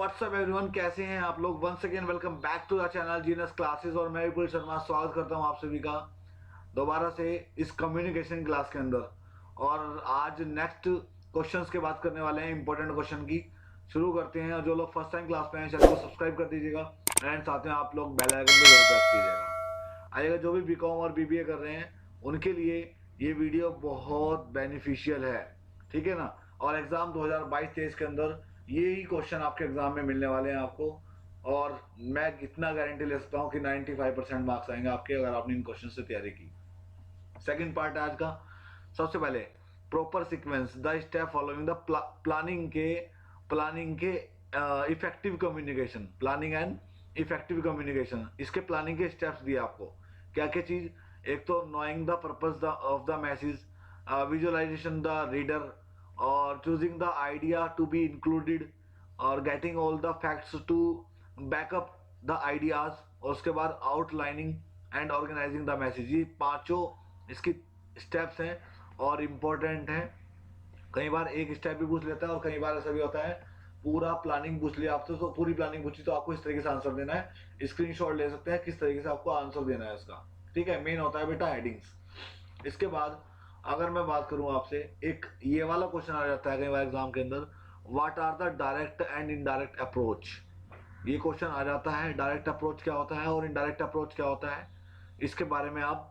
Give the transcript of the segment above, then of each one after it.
WhatsApp everyone, कैसे हैं आप लोग। Once again welcome back to the channel genius classes. और मैं विपुल शर्मा स्वागत करता हूं आप सभी का दोबारा से इस कम्युनिकेशन क्लास के अंदर। और आज नेक्स्ट क्वेश्चंस की बात करने वाले हैं, इंपॉर्टेंट क्वेश्चन की। शुरू करते हैं। और जो लोग फर्स्ट टाइम क्लास पे हैं चैनल को सब्सक्राइब कर दीजिएगा एंड साथ में आप लोग बेल आइकन पे जरूर प्रेस कीजिएगा। आइएगा, जो भी बीकॉम और बीबीए कर रहे हैं उनके लिए ये वीडियो बहुत बेनिफिशियल है, ठीक है ना। और एग्जाम 2022-23 के अंदर यही क्वेश्चन आपके एग्जाम में मिलने वाले हैं आपको। और मैं इतना गारंटी ले सकता हूँ कि 95% मार्क्स आएंगे आपके, अगर आपने इन क्वेश्चन से तैयारी की। सेकंड पार्ट है आज का। सबसे पहले proper sequence the step following the planning के effective communication. Planning and effective communication, इसके प्लानिंग के स्टेप्स दिए आपको। क्या क्या चीज? एक तो knowing the purpose of the message, visualization the reader, और choosing the idea to be included, और getting all the facts to back up the ideas, और उसके बाद outlining and organizing the message. ये पांचों इसकी स्टेप्स हैं और इम्पोर्टेंट हैं। कई बार एक स्टेप भी पूछ लेता है और कई बार ऐसा भी होता है पूरा प्लानिंग पूछ लिया आपसे, तो पूरी प्लानिंग पूछी तो आपको इस तरीके से आंसर देना है। स्क्रीनशॉट ले सकते हैं किस तरीके से आपको आंसर देना है इसका, ठीक है। मेन होता है बेटा हेडिंग्स। इसके बाद अगर मैं बात करूं आपसे, एक ये वाला क्वेश्चन आ जाता है कई बार एग्जाम के अंदर, what are the direct and indirect approach. ये क्वेश्चन आ जाता है, डायरेक्ट अप्रोच क्या होता है और इनडायरेक्ट अप्रोच क्या होता है। इसके बारे में आप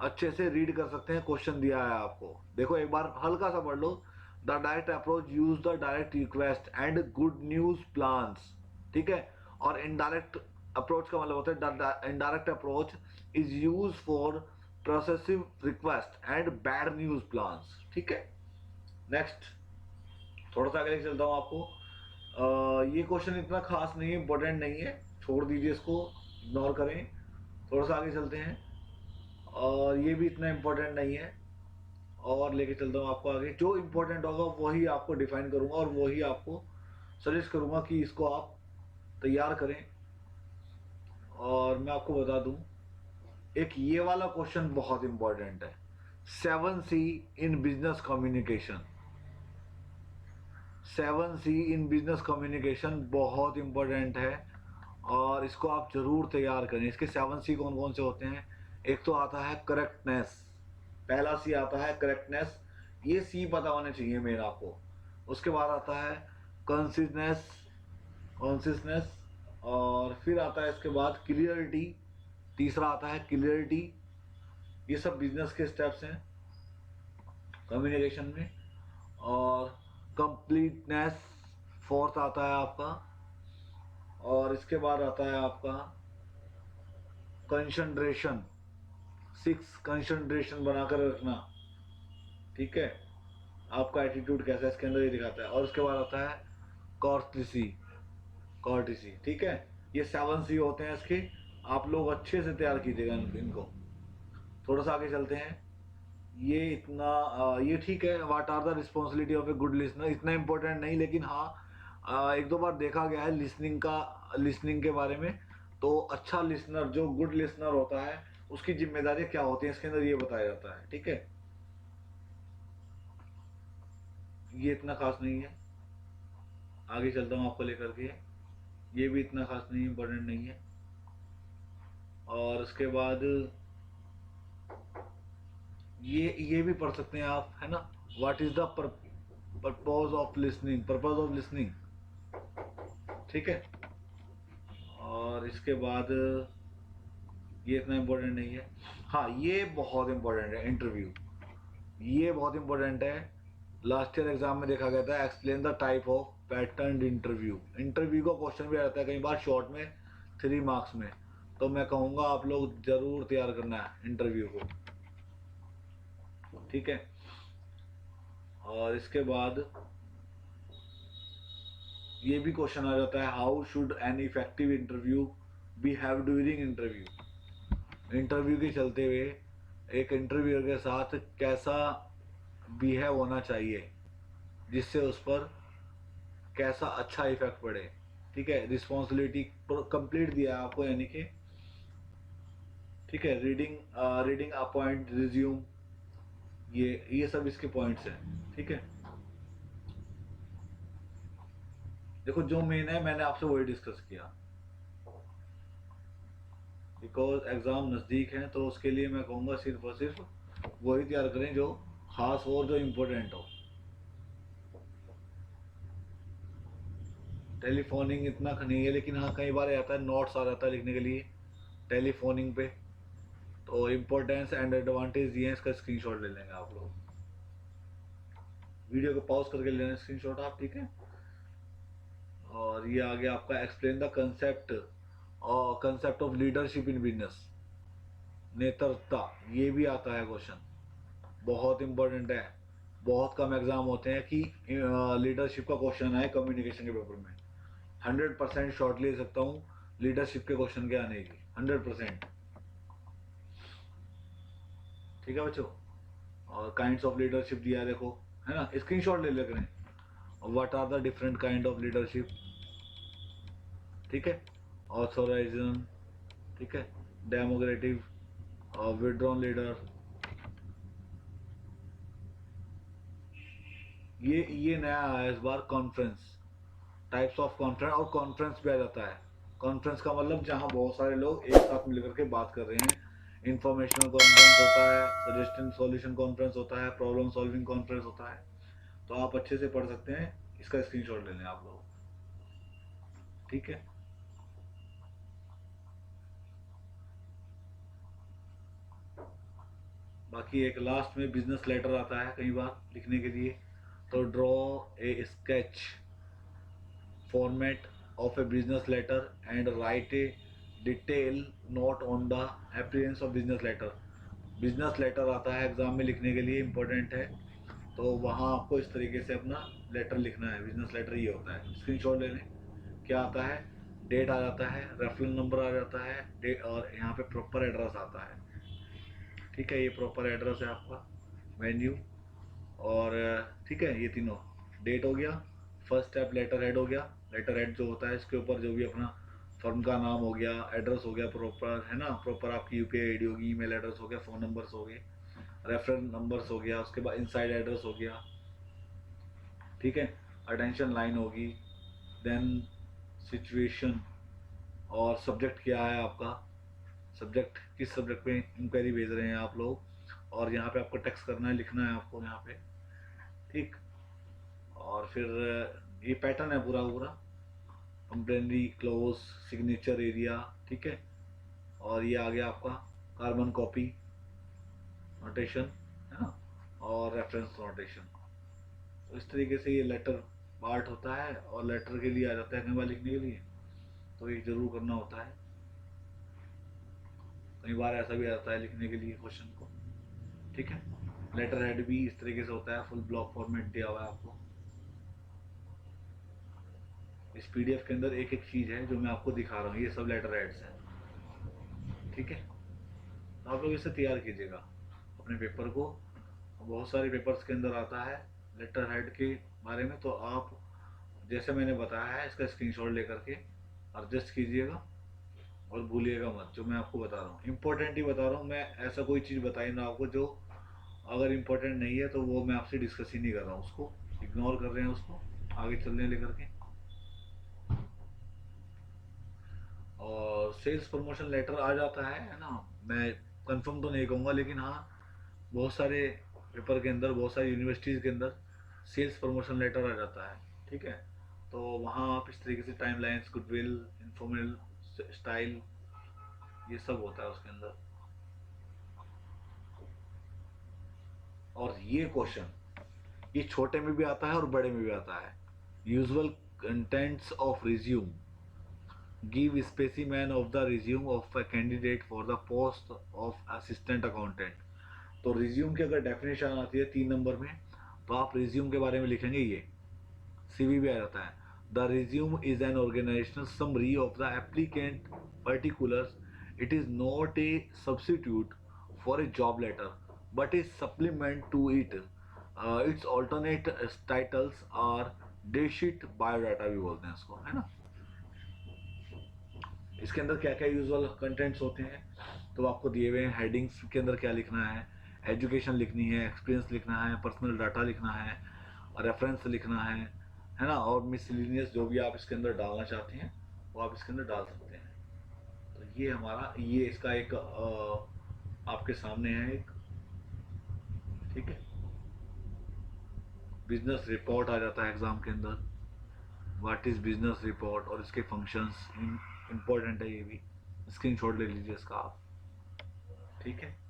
अच्छे से रीड कर सकते हैं, क्वेश्चन दिया है आपको। देखो एक बार हल्का सा पढ़ लो। The direct approach use the direct request and good news plans, ठीक है। और इनडायरेक्ट अप्रोच का मतलब होता है indirect approach is use for persuasive request and bad news plans, ठीक है। नेक्स्ट थोड़ा सा आगे चलता हूँ आपको। ये क्वेश्चन इतना खास नहीं है, इंपॉर्टेंट नहीं है, छोड़ दीजिए इसको, इग्नोर करें। थोड़ा सा आगे चलते हैं। और ये भी इतना इम्पोर्टेंट नहीं है, और लेके चलता हूँ आपको आगे। जो इम्पोर्टेंट होगा वही आपको डिफाइन करूंगा और वही आपको सजेस्ट करूंगा कि इसको आप तैयार करें। और मैं आपको बता दूं, एक ये वाला क्वेश्चन बहुत इंपॉर्टेंट है। 7C in business communication. 7C in business communication बहुत इंपॉर्टेंट है और इसको आप जरूर तैयार करें। इसके 7C कौन कौन से होते हैं? एक तो आता है करेक्टनेस। पहला सी आता है करेक्टनेस, ये सी पता होने चाहिए मेन आपको। उसके बाद आता है कंसिस्टनेस, कॉन्सिस्टनेस। और फिर आता है इसके बाद क्लियरिटी। तीसरा आता है क्लियरिटी। ये सब बिजनेस के स्टेप्स हैं कम्युनिकेशन में। और कंप्लीटनेस फोर्थ आता है आपका। और इसके बाद आता है आपका कंसंट्रेशन। 6 कंसंट्रेशन बनाकर रखना, ठीक है। आपका एटीट्यूड कैसा है इसके अंदर ये दिखाता है। और उसके बाद आता है कॉर्टिसी। कॉर्टिसी, ठीक है। ये 7C होते हैं इसके। आप लोग अच्छे से तैयार कीजिएगा इनको। थोड़ा सा आगे चलते हैं। ये इतना ये ठीक है। What are the responsibility of a good listener, इतना इंपॉर्टेंट नहीं, लेकिन हाँ एक दो बार देखा गया है लिसनिंग का, लिसनिंग के बारे में। तो अच्छा लिसनर, जो गुड लिसनर होता है उसकी जिम्मेदारी क्या होती है इसके अंदर ये बताया जाता है, ठीक है। ये इतना खास नहीं है, आगे चलता हूँ आपको लेकर के। ये भी इतना खास नहीं, इंपॉर्टेंट नहीं है। और उसके बाद ये भी पढ़ सकते हैं आप, है ना। What is the purpose of listening, purpose of listening, ठीक है। और इसके बाद ये इतना इम्पोर्टेंट नहीं है। हाँ ये बहुत इम्पोर्टेंट है, इंटरव्यू। ये बहुत इम्पोर्टेंट है। लास्ट ईयर एग्जाम में देखा गया था, explain the type of pattern interview. Interview का क्वेश्चन भी आता है कई बार शॉर्ट में 3 मार्क्स में। तो मैं कहूँगा आप लोग जरूर तैयार करना है इंटरव्यू को, ठीक है। और इसके बाद ये भी क्वेश्चन आ जाता है, how should an effective interview behave during interview. Interview के चलते हुए एक इंटरव्यूअर के साथ कैसा बिहेव होना चाहिए जिससे उस पर कैसा अच्छा इफेक्ट पड़े, ठीक है। रिस्पॉन्सिबिलिटी कंप्लीट दिया है आपको, यानी कि ठीक है। रीडिंग अपॉइंट रिज्यूम, ये सब इसके पॉइंट्स हैं, ठीक है। देखो जो मेन है मैंने आपसे वही डिस्कस किया, बिकॉज एग्ज़ाम नज़दीक है तो उसके लिए मैं कहूँगा सिर्फ और सिर्फ वही तैयार करें जो खास हो और जो इम्पोर्टेंट हो। टेलीफोनिंग इतना नहीं है, लेकिन हाँ कई बार आता है नोट्स आ जाता है लिखने के लिए टेलीफोनिंग पे, तो इम्पोर्टेंस एंड एडवांटेज ये है, इसका स्क्रीनशॉट ले लेंगे आप लोग, वीडियो को पॉज करके ले लेना स्क्रीनशॉट आप, ठीक है। और ये आ गया आपका एक्सप्लेन द कंसेप्ट और concept of leadership in business, नेतृत्वता, ये भी आता है क्वेश्चन, बहुत इंपॉर्टेंट है। बहुत कम एग्जाम होते हैं कि लीडरशिप का क्वेश्चन आए कम्युनिकेशन के पेपर में। 100% शॉर्ट ले सकता हूँ लीडरशिप के क्वेश्चन के आने की, 100%। ठीक है बच्चों, और काइंड्स ऑफ लीडरशिप दिया है देखो, है ना, स्क्रीनशॉट ले ले करें। What are the different kind of leadership, ठीक है, ऑथोराइजन, ठीक है, डेमोक्रेटिव और विड्रॉन लीडर, ये नया आया है इस बार, कॉन्फ्रेंस, टाइप्स ऑफ कॉन्फ्रेंस, और कॉन्फ्रेंस भी आ जाता है। कॉन्फ्रेंस का मतलब जहाँ बहुत सारे लोग एक साथ मिलकर के बात कर रहे हैं। इंफॉर्मेशनल कॉन्फ्रेंस होता है, सजेशन सॉल्यूशन कॉन्फ्रेंस होता है, प्रॉब्लम सॉल्विंग कॉन्फ्रेंस होता है। तो आप अच्छे से पढ़ सकते हैं, इसका स्क्रीनशॉट ले लें आप लोग, ठीक है। बाकी एक लास्ट में बिजनेस लेटर आता है कई बार लिखने के लिए, तो draw a sketch format of a business letter and write a detail note on the appearance of business letter। Business letter आता है एग्जाम में लिखने के लिए, इम्पोर्टेंट है, तो वहाँ आपको इस तरीके से अपना लेटर लिखना है। बिजनेस लेटर ये होता है, स्क्रीनशॉट ले लें। क्या आता है, डेट आ जाता है, रेफरेंस नंबर आ जाता है, डेट, और यहाँ पे प्रॉपर एड्रेस आता है, ठीक है। ये प्रॉपर एड्रेस है आपका, वेन्यू, और ठीक है, ये तीनों, डेट हो गया, फर्स्ट स्टेप लेटर हेड हो गया। लेटर हेड जो होता है इसके ऊपर जो भी अपना फर्म का नाम हो गया, एड्रेस हो गया प्रॉपर, है ना, प्रॉपर आपकी यूपीआई आईडी होगी, ईमेल एड्रेस हो गया, फ़ोन नंबर्स हो गए, रेफरेंस नंबर्स हो गया, उसके बाद इनसाइड एड्रेस हो गया, ठीक है। अटेंशन लाइन होगी, देन सिचुएशन, और सब्जेक्ट क्या है आपका, सब्जेक्ट किस सब्जेक्ट पे इंक्वायरी भेज रहे हैं आप लोग, और यहाँ पे आपको टेक्स्ट करना है, लिखना है आपको यहाँ पे, ठीक। और फिर ये पैटर्न है पूरा पूरा, कंप्लेनरी क्लोज, सिग्नेचर एरिया, ठीक है। और ये आ गया आपका कार्बन कॉपी नोटेशन, है ना, और रेफरेंस नोटेशन। तो इस तरीके से ये लेटर पार्ट होता है, और लेटर के लिए आ जाता है कई बार लिखने के लिए, तो ये जरूर करना होता है। कई बार ऐसा भी आता है लिखने के लिए क्वेश्चन को, ठीक है। लेटर हेड भी इस तरीके से होता है, फुल ब्लॉक फॉर्मेट दिया हुआ है आपको। इस पीडीएफ के अंदर एक एक चीज़ है जो मैं आपको दिखा रहा हूँ, ये सब लेटर हेड्स हैं, ठीक है। तो आप लोग इसे तैयार कीजिएगा अपने पेपर को। बहुत सारे पेपर्स के अंदर आता है लेटर हेड के बारे में, तो आप जैसे मैंने बताया है इसका स्क्रीनशॉट लेकर के एडजस्ट कीजिएगा, और भूलिएगा मत जो मैं आपको बता रहा हूँ, इम्पोर्टेंट ही बता रहा हूँ मैं। ऐसा कोई चीज़ बताई ना आपको जो अगर इम्पोर्टेंट नहीं है तो वो मैं आपसे डिस्कस ही नहीं कर रहा हूँ, उसको इग्नोर कर रहे हैं, उसको आगे चलने लेकर के। और सेल्स प्रमोशन लेटर आ जाता है ना, मैं कंफर्म तो नहीं कहूँगा, लेकिन हाँ बहुत सारे पेपर के अंदर, बहुत सारी यूनिवर्सिटीज़ के अंदर सेल्स प्रमोशन लेटर आ जाता है, ठीक है। तो वहाँ आप इस तरीके से time lines, goodwill, informal style, ये सब होता है उसके अंदर। और ये क्वेश्चन ये छोटे में भी आता है और बड़े में भी आता है। Usual contents of resume, give specimen of the resume of a candidate for the post of assistant accountant. तो रिज्यूम की अगर डेफिनेशन आती है 3 नंबर में, तो आप रिज्यूम के बारे में लिखेंगे, ये सीवी भी आ जाता है। The resume is an organisational summary of the applicant particulars, it is not a substitute for a job letter but a supplement to it. Its alternate titles are data sheet biodata भी बोलते हैं इसको, है ना। इसके अंदर क्या क्या यूजुअल कंटेंट्स होते हैं तो आपको दिए हुए हैं। हेडिंग्स के अंदर क्या लिखना है, एजुकेशन लिखनी है, एक्सपीरियंस लिखना है, पर्सनल डाटा लिखना है, रेफरेंस लिखना है, है ना, और मिसलिनियस जो भी आप इसके अंदर डालना चाहते हैं वो आप इसके अंदर डाल सकते हैं। तो ये हमारा, ये इसका एक आपके सामने है एक, ठीक है। बिजनेस रिपोर्ट आ जाता है एग्जाम के अंदर, व्हाट इज बिजनेस रिपोर्ट और इसके फंक्शंस इंपॉर्टेंट है, ये भी स्क्रीनशॉट ले लीजिए इसका आप, ठीक है।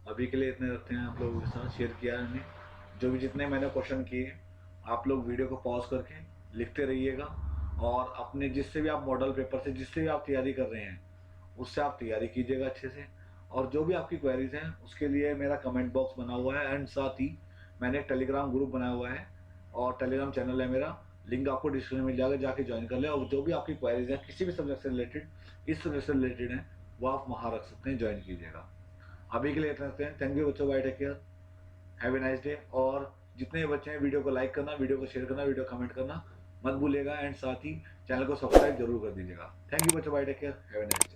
अभी के लिए इतने रखते हैं आप लोगों के साथ, शेयर किया है मैंने। जो भी जितने मैंने क्वेश्चन किए आप लोग वीडियो को पॉज करके लिखते रहिएगा, और अपने जिससे भी आप मॉडल पेपर से जिससे भी आप तैयारी कर रहे हैं उससे आप तैयारी कीजिएगा अच्छे से। और जो भी आपकी क्वेरीज हैं उसके लिए मेरा कमेंट बॉक्स बना हुआ है, एंड साथ ही मैंने एक टेलीग्राम ग्रुप बनाया हुआ है और टेलीग्राम चैनल है मेरा, लिंक आपको डिस्क्रिप्शन में मिल जाएगा, जाके ज्वाइन कर ले। और जो भी आपकी क्वेरीज हैं किसी भी सब्जेक्ट से रिलेटेड, इस सब्जेक्ट से रिलेटेड हैं, वो आप वहाँ रख सकते हैं, ज्वाइन कीजिएगा। अभी के लिए इतना रखते हैं। थैंक यू बच्चों, bye, take care, have a nice day. और जितने भी बच्चे हैं वीडियो को लाइक करना, वीडियो को शेयर करना, वीडियो कमेंट करना मत भूलिएगा, एंड साथ ही चैनल को सब्सक्राइब जरूर कर दीजिएगा। थैंक यू बच्चों, bye, take care, have a nice day.